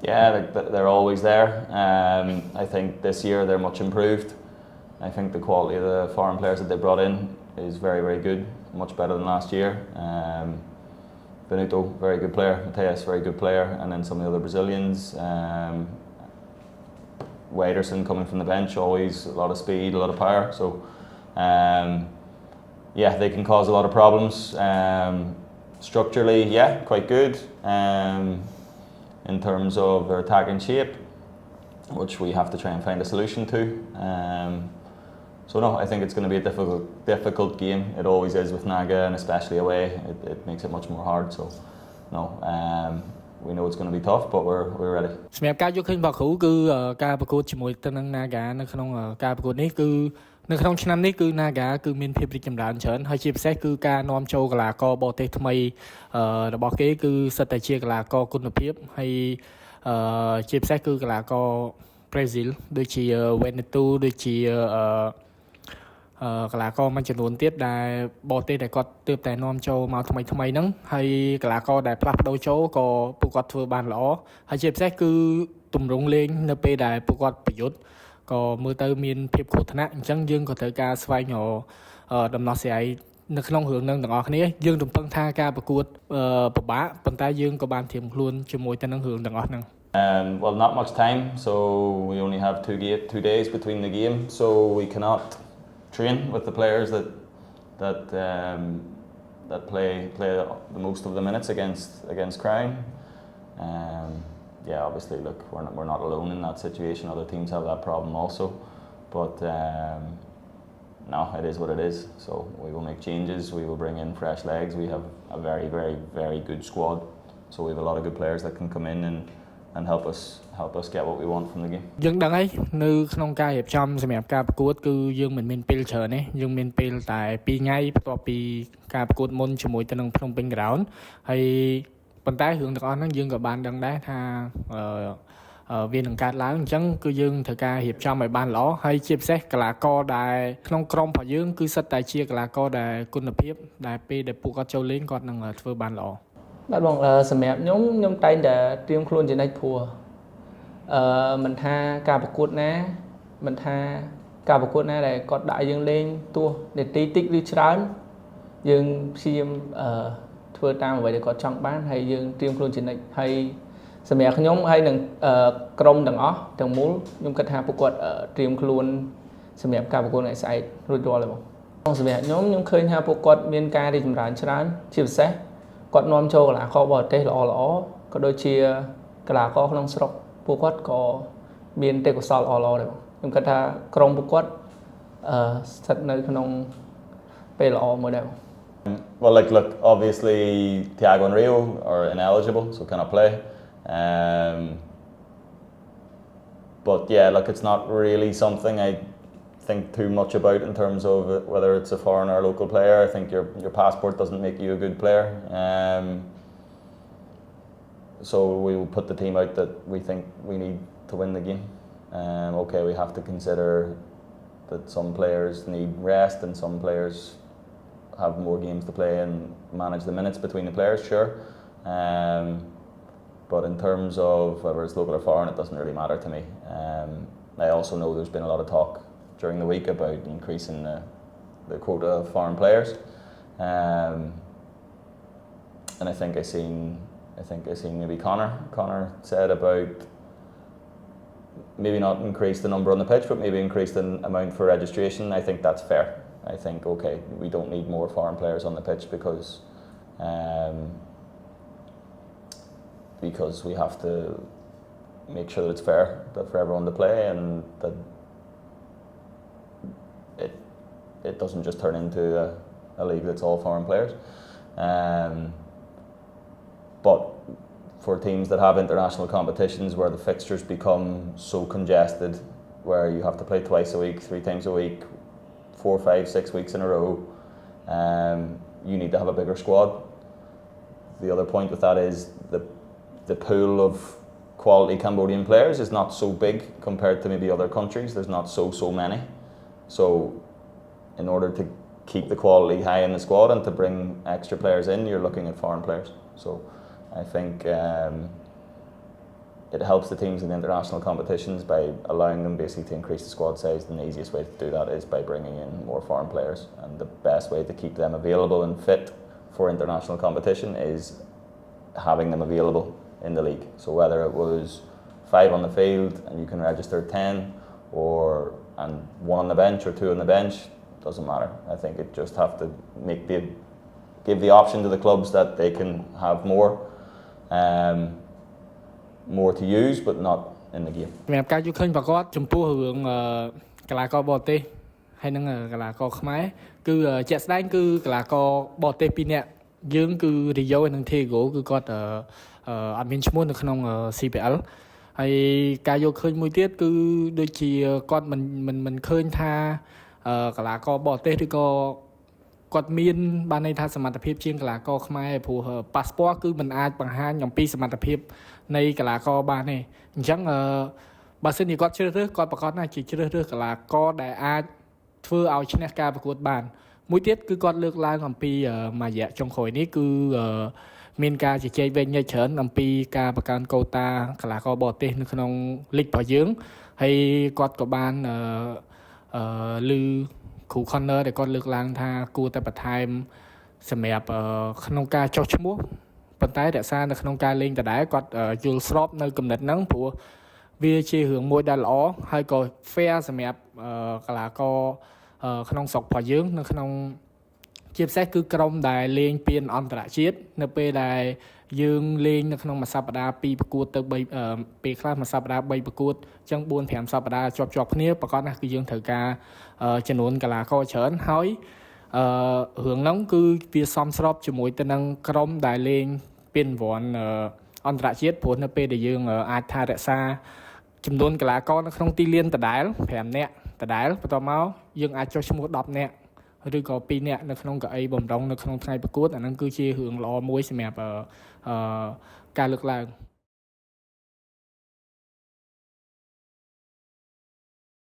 Yeah, they're always there. I think this year they're much improved. I think the quality of the foreign players that they brought in is very, very good, much better than last year. Benito, very good player. Mateus, very good player. And then some of the other Brazilians. Waderson coming from the bench, always a lot of speed, a lot of power. So, yeah, they can cause a lot of problems. Structurally, yeah, quite good. In terms of their attacking shape, which we have to try and find a solution to. So no, I think it's going to be a difficult game. It always is with Naga, and especially away, it makes it much more hard. So no, we know it's going to be tough, but we're ready. សម្រាប់ការយកឃើញរបស់គ្រូគឺការប្រកួតជាមួយទៅនឹង Naga នៅក្នុងការប្រកួតនេះគឺនៅក្នុងឆ្នាំនេះគឺ Naga គឺមានភាពរីកចម្រើនច្រើនហើយជាពិសេសគឺការនាំចូលកីឡាករបរទេសថ្មីរបស់គេគឺសិតតែជាកីឡាករគុណភាពហើយជាពិសេសគឺកីឡាករ Brazil ដូចជា Veneto ដូចជាកីឡាករមួយចំនួនទៀតដែលបរទេសដែលគាត់ទើបតែនាំចូលមកថ្មីហ្នឹងហើយកីឡាករដែលផ្លាស់ប្ដូរចូលក៏ពួកគាត់ធ្វើបានល្អហើយជាពិសេសគឺទម្រង់លេងនៅពេលដែលពួកគាត់ប្រយុទ្ធក៏មើលទៅមានភាពគ្រោះថ្នាក់អញ្ចឹងយើងក៏ត្រូវការស្វែងរកដំណោះស្រាយនៅក្នុងរឿងហ្នឹងទាំងអស់គ្នាយើងរំពឹងថាការប្រកួតពិបាកប៉ុន្តែយើងក៏បានត្រៀមខ្លួនជាមួយទៅនឹងរឿងទាំងអស់ហ្នឹង Well, not much time, so we only have 2 days between the game, so we cannot train with the players that play the most of the minutes against Crown. Yeah, obviously, look, we're not alone in that situation. Other teams have that problem also, but no, it is what it is. So we will make changes. We will bring in fresh legs. We have a very, very, very good squad. So we have a lot of good players that can come in and help us get what we want from the game. យើងដឹងហើយនៅក្នុងការរៀបចំសម្រាប់ការប្រកួតគឺយើងមិនមានពេលច្រើនទេយើងមានពេលតែ2ថ្ងៃបន្ទាប់ពីការប្រកួតមុនជាមួយទៅនឹងភ្នំពេញ Ground ហើយប៉ុន្តែរឿងទាំងអស់ហ្នឹងយើងក៏បានដឹងដែរថាវានឹងកើតឡើងអញ្ចឹងគឺយើងត្រូវការរៀបចំឲ្យបានល្អហើយជាពិសេសកីឡាករដែលក្នុងក្រុមរបស់យើងគឺសិតតែជាកីឡាករដែលគុណភាពដែលពេលដែលពួកគាត់ចូលលេងគាត់នឹងធ្វើបានល្អ បាទបងសម្រាប់ខ្ញុំតែងតែត្រៀមខ្លួនជានិច្ចព្រោះមិនថាការប្រកួតណាមិនថាការប្រកួតណាដែលគាត់ដាក់យើងលេងទោះនាទីតិចឬច្រើនយើងព្យាយាមធ្វើតាមអ្វីដែលគាត់ចង់បានហើយយើងត្រៀមខ្លួនជានិច្ចហើយសម្រាប់ខ្ញុំហើយនឹងក្រុមទាំងអស់ទាំងមូលខ្ញុំគិតថាពួកគាត់ត្រៀមខ្លួនសម្រាប់ការប្រកួតថ្ងៃស្អែករួចរាល់ហើយបងសម្រាប់ខ្ញុំឃើញថាពួកគាត់មានការរីកចម្រើនច្រើនជាពិសេស គាត់នាំចូលកីឡាករបរទេសល្អក៏ដូចជាកីឡាករក្នុងស្រុកពួកគាត់ក៏មានទេពកោសល្យល្អដែរខ្ញុំគិតថាក្រុមពួកគាត់ស្ថិតនៅក្នុងពេលល្អមួយដែរ Well, look, obviously Thiago and Rio are ineligible, so cannot play. But yeah, look, it's not really something I think too much about in terms of whether it's a foreign or local player. I think your passport doesn't make you a good player. So we will put the team out that we think we need to win the game. Okay, we have to consider that some players need rest and some players have more games to play and manage the minutes between the players, sure. But in terms of whether it's local or foreign, it doesn't really matter to me. I also know there's been a lot of talk during the week about increasing the quota of foreign players, and I think I seen maybe Connor said about maybe not increase the number on the pitch, but maybe increase the amount for registration. I think that's fair. I think okay, we don't need more foreign players on the pitch because we have to make sure that it's fair for everyone to play and that it doesn't just turn into a league that's all foreign players. But for teams that have international competitions where the fixtures become so congested, where you have to play twice a week, 3 times a week, 4, 5, 6 weeks in a row, you need to have a bigger squad. The other point with that is the pool of quality Cambodian players is not so big compared to maybe other countries. There's not so many. So in order to keep the quality high in the squad and to bring extra players in, you're looking at foreign players. So I think it helps the teams in the international competitions by allowing them basically to increase the squad size, and the easiest way to do that is by bringing in more foreign players, and the best way to keep them available and fit for international competition is having them available in the league. So whether it was 5 on the field and you can register 10, and 1 on the bench or 2 on the bench, doesn't matter. I think it just have to give the option to the clubs that they can have more to use, but not in the game. សម្រាប់ការយល់ឃើញប្រកបចំពោះរឿងកីឡាករបរទេសហើយនឹងកីឡាករខ្មែរគឺជាក់ស្ដែងគឺកីឡាករបរទេស2នាក់យើងគឺ Rio និង Thiago គឺគាត់អត់មានឈ្មោះនៅក្នុង CPL ហើយការយល់ឃើញមួយទៀតគឺដូចជាគាត់មិនឃើញថាកីឡាករបរទេសឬក៏គាត់មានបានន័យថាសមត្ថភាពជាងកីឡាករខ្មែរព្រោះ passport គឺមិនអាចបង្ហាញអំពីសមត្ថភាពនៃកីឡាករបានទេអញ្ចឹងបើសិនជាគាត់ជ្រើសរើសគាត់ប្រកាសណាជាជ្រើសរើសកីឡាករដែលអាចធ្វើឲ្យឈ្នះការប្រកួតបានមួយទៀតគឺគាត់លើកឡើងអំពីមួយរយៈចុងក្រោយនេះគឺមានការជជែកវែងញែកច្រើនអំពីការបង្កើនកូតាកីឡាករបរទេសនៅក្នុងលីករបស់យើងហើយគាត់ក៏បានឮគ្រូ Connor ដែលគាត់លើកឡើងថាគួរតែបន្ថែមសម្រាប់ក្នុងការចុះឈ្មោះប៉ុន្តែរក្សានៅក្នុងការលេងដដែលគាត់យល់ស្របនៅគំនិតហ្នឹងព្រោះវាជារឿងមួយដែលល្អហើយក៏ fair សម្រាប់កីឡាករក្នុងស្រុករបស់យើងនៅក្នុងជាពិសេសគឺក្រុមដែលលេងពានអន្តរជាតិនៅពេលដែលយើងលេងនៅក្នុងមួយសប្តាហ៍2ប្រកួតទៅ3ពេលខ្លះមួយសប្តាហ៍3ប្រកួតអញ្ចឹង 4-5 សប្តាហ៍ជាប់គ្នាប្រកបណាស់គឺយើងត្រូវការចំនួនកីឡាករច្រើនហើយរឿងហ្នឹងគឺវាសមស្របជាមួយទៅនឹងក្រុមដែលលេងពានរង្វាន់អន្តរជាតិព្រោះនៅពេលដែលយើងអាចថារក្សាចំនួនកីឡាករនៅក្នុងទីលានដដែល5នាក់ដដែលបន្ទាប់មកយើងអាចចុះឈ្មោះ10នាក់ឬក៏2នាក់នៅក្នុងកៅអីបំរុងនៅក្នុងថ្ងៃប្រកួតអាហ្នឹងគឺជារឿងល្អមួយសម្រាប់ការលើកឡើង